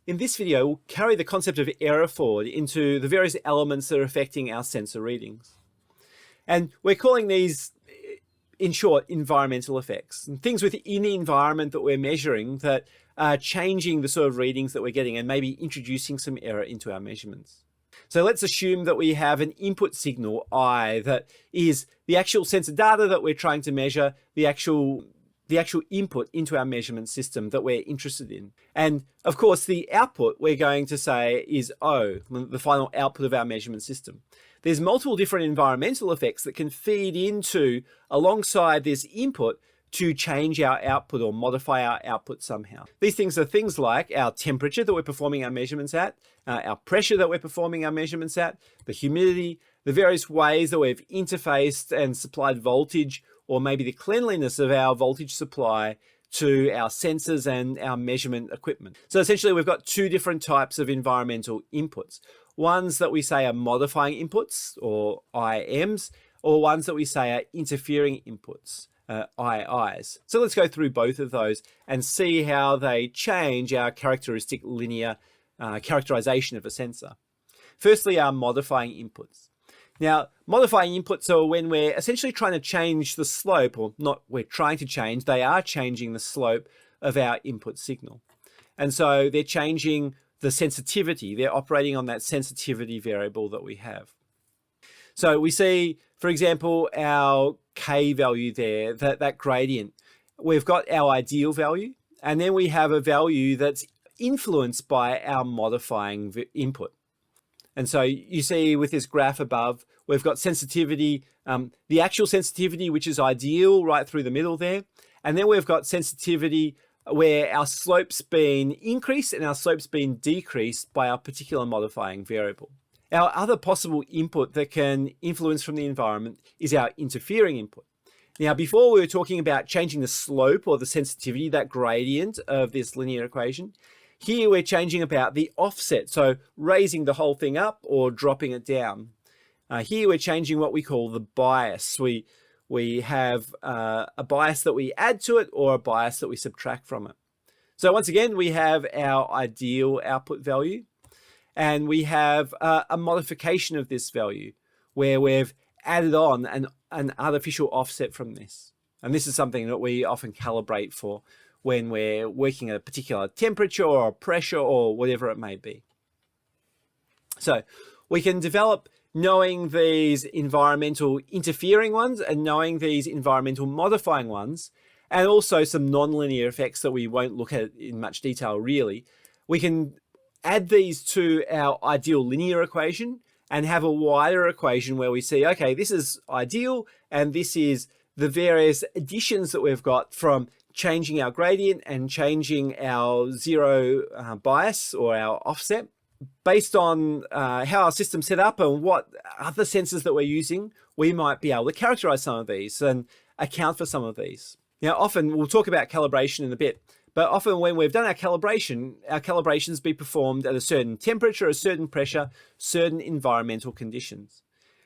In this video, we'll carry the concept of error forward into the various elements that are affecting our sensor readings. And we're calling these, in short, environmental effects. And things within the environment that we're measuring that are changing the sort of readings that we're getting and maybe introducing some error into our measurements. So let's assume that we have an input signal I that is the actual sensor data that we're trying to measure, the actual input into our measurement system that we're interested in. And of course, the output we're going to say is O, the final output of our measurement system. There's multiple different environmental effects that can feed into alongside this input to change our output or modify our output somehow. These things are things like our temperature that we're performing our measurements at, our pressure that we're performing our measurements at, the humidity, the various ways that we've interfaced and supplied voltage, or maybe the cleanliness of our voltage supply to our sensors and our measurement equipment. So essentially we've got two different types of environmental inputs. Ones that we say are modifying inputs, or IMs, or ones that we say are interfering inputs, IIs. So let's go through both of those and see how they change our characteristic linear characterization of a sensor. Firstly, our modifying inputs. Now, modifying inputs are when we're essentially trying to change the slope, or not we're trying to change, they are changing the slope of our input signal. And so they're changing the sensitivity, they're operating on that sensitivity variable that we have. So we see, for example, our K value there, that gradient. We've got our ideal value, and then we have a value that's influenced by our modifying input. And so you see with this graph above, we've got sensitivity, the actual sensitivity, which is ideal right through the middle there. And then we've got sensitivity where our slope's been increased and our slope's been decreased by our particular modifying variable. Our other possible input that can influence from the environment is our interfering input. Now, before we were talking about changing the slope or the sensitivity, that gradient of this linear equation. Here we're changing about the offset, so raising the whole thing up or dropping it down. Here we're changing what we call the bias. We have a bias that we add to it or a bias that we subtract from it. So once again, we have our ideal output value, and we have a modification of this value where we've added on an artificial offset from this. And this is something that we often calibrate for when we're working at a particular temperature or pressure or whatever it may be. So we can develop knowing these environmental interfering ones and knowing these environmental modifying ones, and also some nonlinear effects that we won't look at in much detail really. We can add these to our ideal linear equation and have a wider equation where we see, okay, this is ideal and this is the various additions that we've got from changing our gradient and changing our zero bias or our offset. Based on how our system's set up and what other sensors that we're using, we might be able to characterize some of these and account for some of these. Now, often we'll talk about calibration in a bit, but often when we've done our calibrations be performed at a certain temperature, a certain pressure, certain environmental conditions.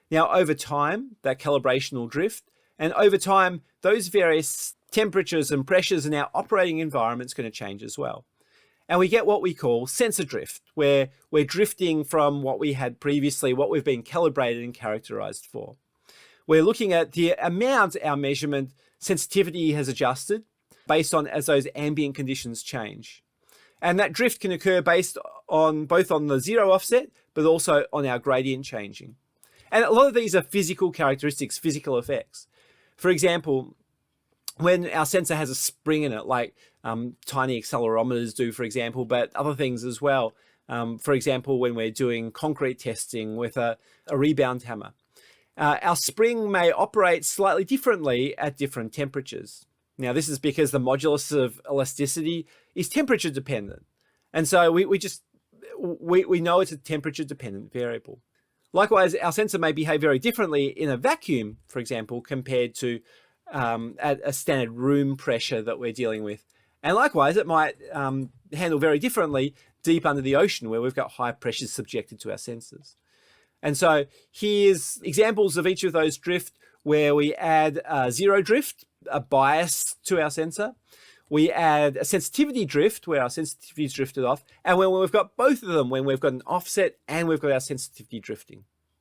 Now, over time, that calibration will drift, and over time, those various temperatures and pressures in our operating environment is going to change as well. And we get what we call sensor drift, where we're drifting from what we had previously, what we've been calibrated and characterized for. We're looking at the amount our measurement sensitivity has adjusted based on as those ambient conditions change. And that drift can occur based on both on the zero offset, but also on our gradient changing. And a lot of these are physical characteristics, physical effects. For example, when our sensor has a spring in it, like tiny accelerometers do, for example, but other things as well. For example, when we're doing concrete testing with a rebound hammer, our spring may operate slightly differently at different temperatures. Now, this is because the modulus of elasticity is temperature dependent. And so we know it's a temperature dependent variable. Likewise, our sensor may behave very differently in a vacuum, for example, compared to at a standard room pressure that we're dealing with. And likewise, it might handle very differently deep under the ocean where we've got high pressures subjected to our sensors. And so here's examples of each of those drift where we add zero drift, a bias to our sensor. we add a sensitivity drift where our sensitivity is drifted off, and when we've got both of them, when we've got an offset and we've got our sensitivity drifting.